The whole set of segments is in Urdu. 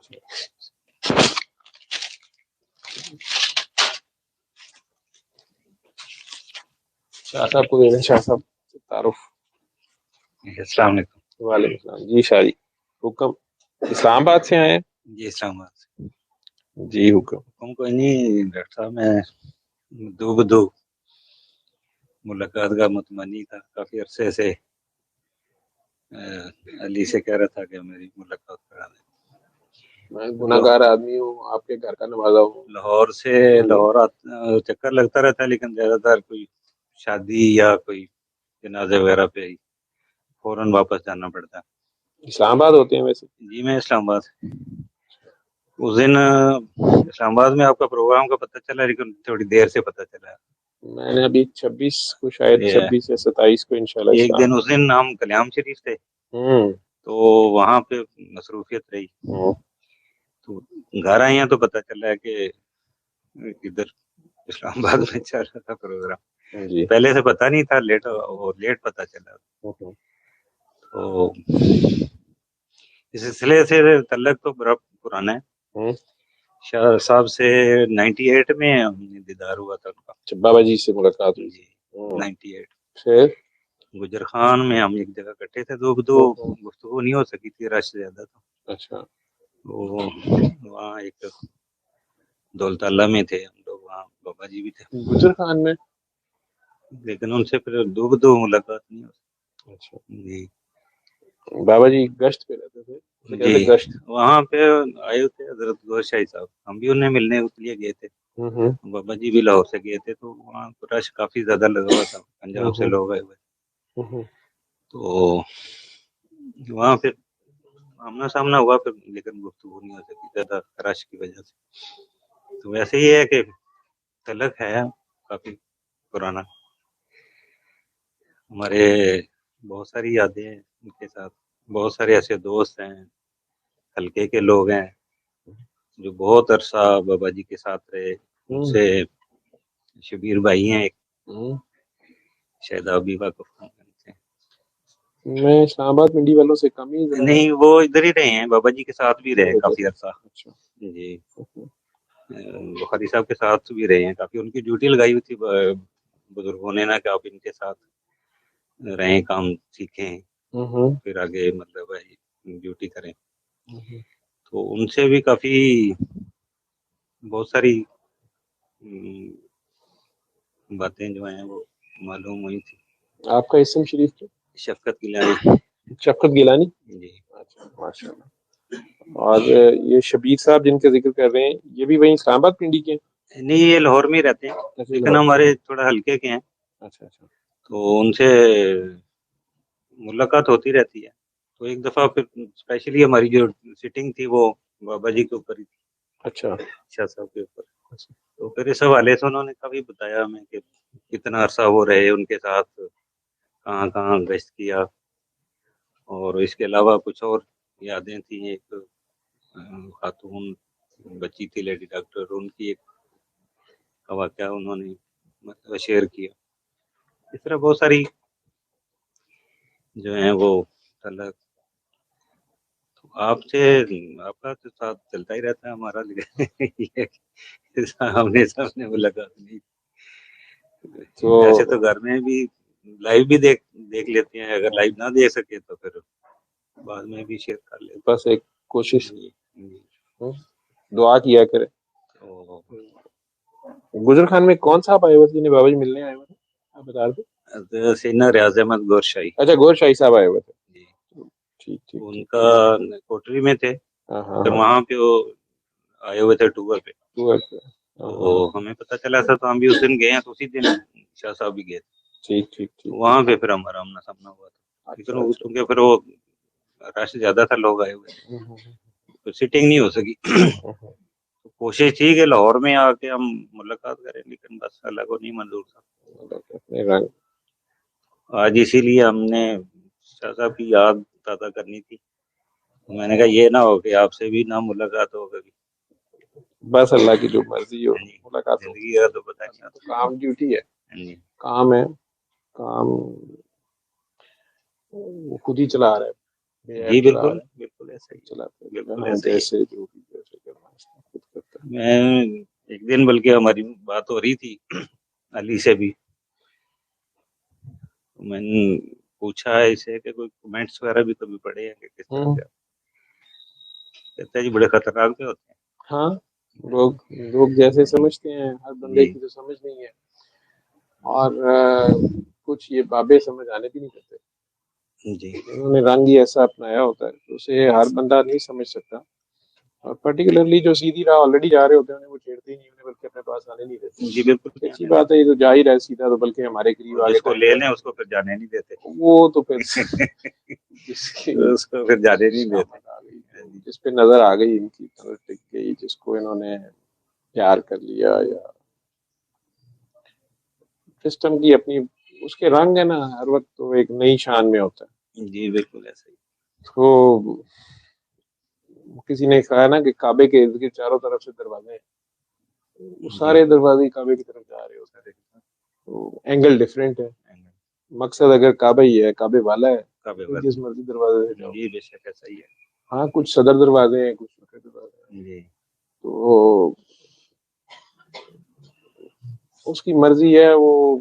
شاہ صاحب کو دینا. شاہ صاحب تعارف. السلام علیکم. وعلیکم السلام. جی شاہ جی حکم. اسلام آباد سے آئے ہیں؟ جی اسلام آباد سے. جی حکم کوئی نہیں ڈاکٹر صاحب، میں دو بدو ملاقات کا متمنی تھا کافی عرصے سے. علی سے کہہ رہا تھا کہ میری ملاقات کرا دیں. میں گناہ گار آدمی ہوں، آپ کے گھر کا نوازا ہوں. لاہور چکر لگتا رہتا ہے، لیکن زیادہ تر کوئی شادی یا کوئی جنازے وغیرہ پہ ہی فوراً واپس جانا پڑتا ہے. اسلام آباد ہوتے ہیں ویسے؟ جی میں اسلام آباد. اس دن اسلام آباد میں آپ کا پروگرام کا پتہ چلا، لیکن تھوڑی دیر سے پتہ چلا. میں نے ابھی 26 کو، شاید 26 یا 27 کو انشاءاللہ ایک دن اس دن ہم کلیام شریف تھے تو وہاں پہ مصروفیت رہی. تو گھر آئے ہیں تو پتہ چلا ہے کہ ادھر اسلام آباد میں چل رہا تھا پروگرام. پہلے سے پتہ نہیں تھا، لیٹ پتہ چلا. تو اس سلسلے سے تعلق تو بڑا پرانا ہے. شاہ صاحب سے 98 میں ہم نے دیدار ہوا تھا ان کا. بابا جی سے ملاقات ہوئی جی 98. پھر گجر خان میں ہم ایک جگہ کٹے تھے، دو گفتگو نہیں ہو سکی تھی، رش زیادہ تھا. اچھا. وہاں ایک دولت اللہ میں تھے ہم لوگ، وہاں بابا جی بھی تھے گجر خان میں، لیکن ان سے پھر دو ملاقات نہیں ہو سکی. اچھا. جی بابا جی گشت پہ رہتے تھے؟ جی گشت وہاں پہ آئے تھے حضرت گور شاہی صاحب، ہم بھی انہیں ملنے کے لیے گئے تھے. بابا جی بھی لاہور سے گئے تھے، تو وہاں رش کافی زیادہ لگا ہوا تھا، پنجاب سے لوگ آئے ہوئے. تو وہاں پھر آمنا سامنا ہوا پھر، لیکن گفتگو نہیں ہو سکی زیادہ رش کی وجہ سے. تو ویسے ہی ہے کہ تعلق ہے کافی پرانا. ہمارے بہت ساری یادیں ہیں ان کے ساتھ، بہت سارے ایسے دوست ہیں، حلقے کے لوگ ہیں جو بہت عرصہ بابا جی کے ساتھ رہے. ان سے شبیر بھائی ہیں ایک، شاید آپ بھی واقف ہوں. میں اسلام آباد منڈی والوں سے کم ہی نہیں، وہ ادھر ہی رہے ہیں، بابا جی کے ساتھ بھی رہے کافی عرصہ. جی بخاری صاحب کے ساتھ بھی رہے ہیں کافی. ان کی ڈیوٹی لگائی ہوئی تھی بزرگوں نے نا کہ آپ ان کے ساتھ رہیں، کام سیکھیں، پھر آگے مطلب ڈیوٹی کریں. تو ان سے بھی کافی بہت ساری باتیں جو ہیں وہ معلوم ہوئی تھی. آپ کا اسم شریف کیا؟ شفقت گیلانی. شفقت گیلانی. جی ماشاء اللہ. اور یہ شبیر صاحب جن کا ذکر کر رہے ہیں، یہ بھی وہیں اسلام آباد پنڈی کے ہیں؟ نہیں، یہ لاہور میں رہتے ہیں لیکن ہمارے تھوڑا ہلکے کے ہیں. اچھا اچھا. تو ان سے ملاقات ہوتی رہتی ہے. تو ایک دفعہ پھر اسپیشلی ہماری جو سٹنگ تھی وہ بابا جی کے اوپر ہی تھی. اچھا. شاہ صاحب کے اوپر. تو پھر اس حوالے سے انہوں نے کافی بتایا ہمیں کہ کتنا عرصہ وہ رہے ان کے ساتھ، کہاں کہاں گشت کیا. اور اس کے علاوہ کچھ اور یادیں تھیں. ایک خاتون بچی تھی لیڈی ڈاکٹر، ان کی ایک واقعہ انہوں نے مطلب شیئر کیا. اس طرح بہت ساری جو ہیں وہ تعلق. آپ سے آپ کا تو ساتھ چلتا ہی رہتا ہے ہمارا، سامنے ملاقات نہیں. ویسے تو گھر میں بھی لائیو بھی دیکھ لیتے ہیں، اگر لائیو نہ دیکھ سکے تو پھر بعد میں بھی شیئر کر لیتے. بس ایک کوشش، دعا کیا کرے. گجر خان میں کون صاحب آئے ہوئے تھے جنہیں بابا جی ملنے آئے ہوئے تھے؟ آپ بتا دیں. سینا ریاض احمد گور شاہی. اچھا گور شاہی صاحب آئے ہوئے تھے. ٹھیک. ان کا کوٹری میں تھے، پھر وہاں پہ وہ آئے ہوئے تھے ٹور پہ. تو ہمیں پتہ چلا تھا تو ہم بھی اس دن گئے ہیں، تو اسی دن شاہ صاحب بھی گئے تھے. ٹھیک. وہاں پہ پھر ہمارا آمنا سامنا ہوا تھا، لیکن کیونکہ پھر وہ رش زیادہ تھا، لوگ آئے ہوئے تھے، پھر سیٹنگ نہیں ہو سکی. کوشش تھی کہ لاہور میں آ کے ہم ملاقات کریں، لیکن بس اللہ کو نہیں منظور تھا. آج اسی لیے ہم نے شاہ صاحب کی یاد تازہ کرنی تھی. میں نے کہا یہ نہ ہو کہ آپ سے بھی نہ ملاقات ہو کبھی. بس اللہ کی جو مرضی ہو ملاقات ہو. زندگی کا تو پتہ نہیں، کام ڈیوٹی ہے، کام ہے، کام خود ہی چلا رہا ہے. جی بالکل بالکل ایسا ہی چلاتے بالکل ہیں، ایسا ہی جیسے جو بھی جیسے کرنا ہے خود کرتا ہے۔ میں ایک دن بلکہ ہماری بات ہو رہی تھی علی سے بھی، میں نے پوچھا اسے کہ کوئی کمنٹس وغیرہ بھی کبھی پڑھے ہیں کہ کس طرح سے، کہتا ہے جی بڑے خطرناک کے ہوتے ہیں۔ ہاں لوگ جیسے سمجھتے ہیں، ہر بندے کی تو سمجھ نہیں ہے، اور کچھ یہ بابے سمجھ آنے بھی نہیں کرتے، جی انہوں نے رنگ ہی ایسا اپنایا ہوتا ہے تو اسے ہر بندہ نہیں سمجھ سکتا، اور پرٹیکولرلی جو سیدھی راہ آلریڈی جا رہے ہوتے ہیں وہ چھیڑتے ہی نہیں، انہیں بلکہ اپنے پاس آنے نہیں دیتے۔ جی بالکل اچھی بات ہے، یہ تو ظاہر ہے سیدھا، تو بلکہ ہمارے قریب آگے جس کو لے لیں اس کو پھر جانے نہیں دیتے، وہ تو پھر اس کو پھر جانے نہیں دیتے، جس پہ نظر آ گئی ان کی طرف ٹک گئی، جس کو انہوں نے پیار کر لیا، یا سسٹم کی اپنی اس کے رنگ ہے نا، ہر وقت تو ایک نئی شان میں ہوتا ہے۔ جی بالکل ایسا ہی۔ تو کسی نے کہا نا کہ کعبے کے ارد گرد چاروں طرف سے دروازے ہیں، وہ سارے دروازے کعبے کی طرف جا رہے ہوتے ہیں، تو اینگل ڈفرینٹ ہے، مقصد اگر کعبہ ہی ہے، کعبے والا ہے، جس مرضی دروازے سے جاؤ۔ جی بے شک ایسا ہی ہے۔ ہاں کچھ صدر دروازے ہیں، کچھ چھوٹے دروازے ہیں، جی تو اس کی مرضی ہے، وہ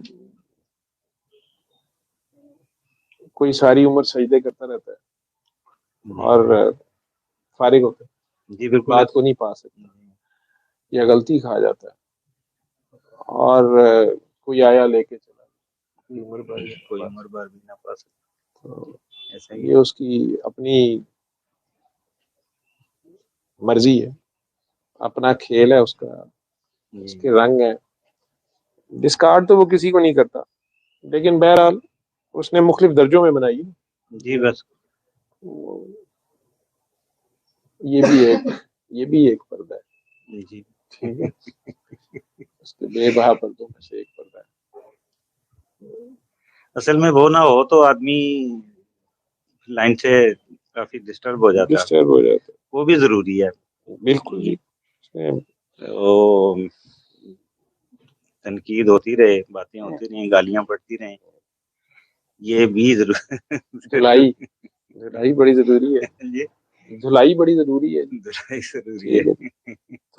کوئی ساری عمر سجدے کرتا رہتا ہے اور فارغ ہوتا ہے، جی بالکل بات کو نہیں پا سکتا، یا غلطی کھا جاتا ہے، اور کوئی آیا لے کے چلا، کوئی عمر بھر بھی نہ پا سکتا، تو ایسا ہی یہ اس کی اپنی مرضی ہے، اپنا کھیل ہے اس کا، اس کے رنگ ہیں، ڈسکارڈ تو وہ کسی کو نہیں کرتا، لیکن بہرحال اس نے مختلف درجوں میں بنائی ہے۔ جی بس یہ بھی ایک پردہ ہے، جی ٹھیک ہے، اس کے بے بہا پردوں میں سے ایک پردہ ہے۔ اصل میں وہ نہ ہو تو آدمی لائن سے کافی ڈسٹرب ہو جاتا ہے، وہ بھی ضروری ہے۔ بالکل جی، وہ تنقید ہوتی رہے، باتیں ہوتی رہیں، گالیاں پڑتی رہیں، یہ بھی ضروری، دھلائی بڑی ضروری ہے، دھلائی بڑی ضروری ہے،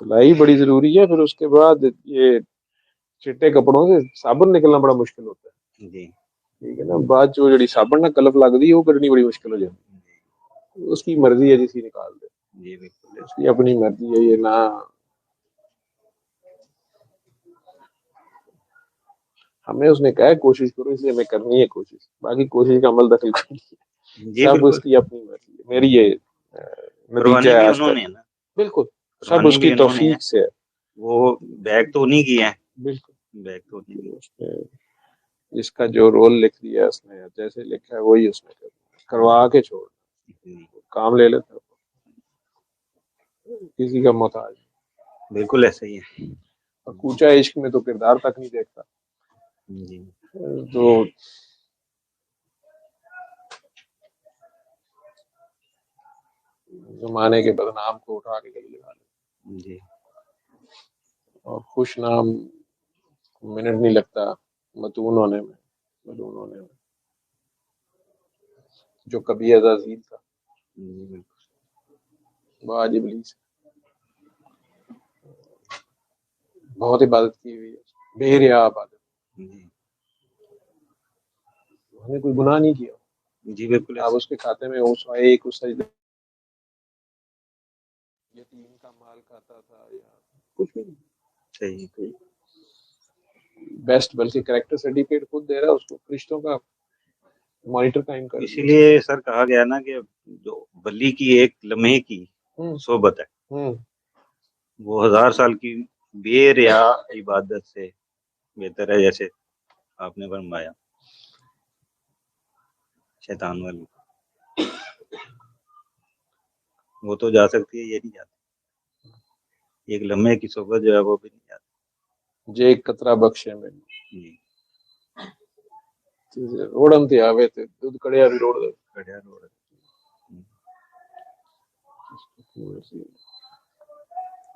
دھلائی بڑی ضروری ہے، پھر اس کے بعد یہ چٹے کپڑوں سے صابن نکلنا بڑا مشکل ہوتا ہے، جی ٹھیک ہے نا، بعد جو جڑی صابن نہ کلف لگ دی وہ کرنی بڑی مشکل ہو جاتی، اس کی مرضی ہے جس کی نکال دے، جی بالکل اس کی اپنی مرضی ہے، یہ نہ ہمیں اس نے کہا ہے کوشش کرو، اس لیے ہمیں کرنی ہے کوشش، باقی کوشش کا عمل دخل کرنی ہے، جی سب بالکل، اس کی اپنی مرضی ہے، میری یہ نتیجہ ہے آج تک، بالکل سب اس کی توفیق سے ہے، وہ بیگ تو نہیں کیا ہے، بالکل بیگ تو نہیں، جس کا جو رول لکھ دیا اس نے، جیسے لکھا ہے وہی اس نے کروا کے چھوڑ، کام لے لیتا، کسی کا محتاج، بالکل ایسا ہی ہے۔ اور کوچا عشق میں تو کردار تک نہیں دیکھتا، جی تو زمانے کے بدنام کو اٹھا کے گلی لگا لے، جی اور خوش نام منٹ نہیں لگتا متون ہونے میں، ملون ہونے میں، جو کبھی عزازیل تھا وہ آج ابلیس، بہت عبادت کی ہوئی ہے، بے ریا عبادت، انہوں نے کوئی گناہ نہیں کیا، جی بالکل، آپ اس کے کھاتے میں ایک اس سجدے یتیم کا مال کھاتا تھا یا کچھ بھی نہیں، صحیح، بیسٹ، بلکہ کریکٹر سرٹیفکیٹ خود دے رہا ہے اس کو، فرشتوں کا مانیٹر قائم کر، اسی لیے سر کہا گیا نا کہ جو ولی کی ایک لمحے کی صحبت ہے وہ 1000 سال کی بے ریا عبادت سے بہتر ہے، جیسے آپ نے فرمایا شیطان والی، وہ تو جا سکتی ہے، یہ نہیں جاتی، ایک لمحے کی صحبت جو ہے وہ بھی نہیں جاتی، جے ایک قطرہ بخشے میں روڑن تے آوے تے دودھ کڑیا بھی روڑ دے،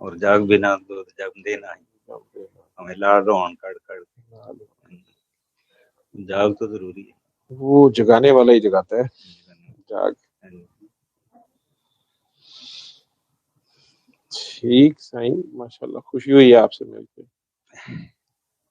اور جاگ بنا دودھ جگ دینا ہمیں لاڑ روان کڑ کڑ، جاگ تو ضروری ہے، وہ جگانے والا ہی جگاتا ہے، جاگ ٹھیک سائیں، ماشاء اللہ خوشی ہوئی ہے آپ سے مل کے.